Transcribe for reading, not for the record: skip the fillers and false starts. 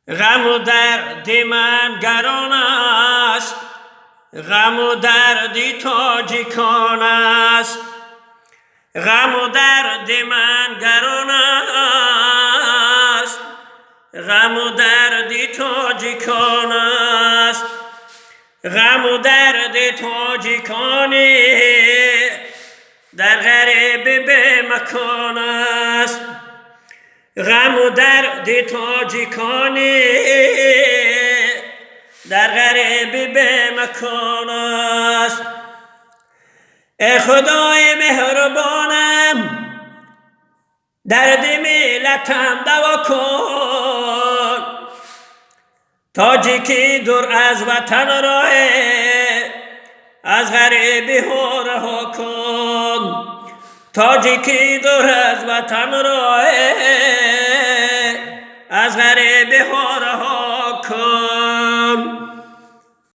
غم و درد من گران است، غم و دردی تاجیکان است. غم و درد من گران است، غم و دردی تاجیکان است. غم و درد تاجیکانی در غریب به مکان است. غم و درد تاجیکانی در غریب به مکان است. ای خدای مهربانم درد ملتم دوا کن، تاجیکی دور از وطن راه از غریبی ها رها کن. تاجیکی دور از وطن راه از غریبی ها رها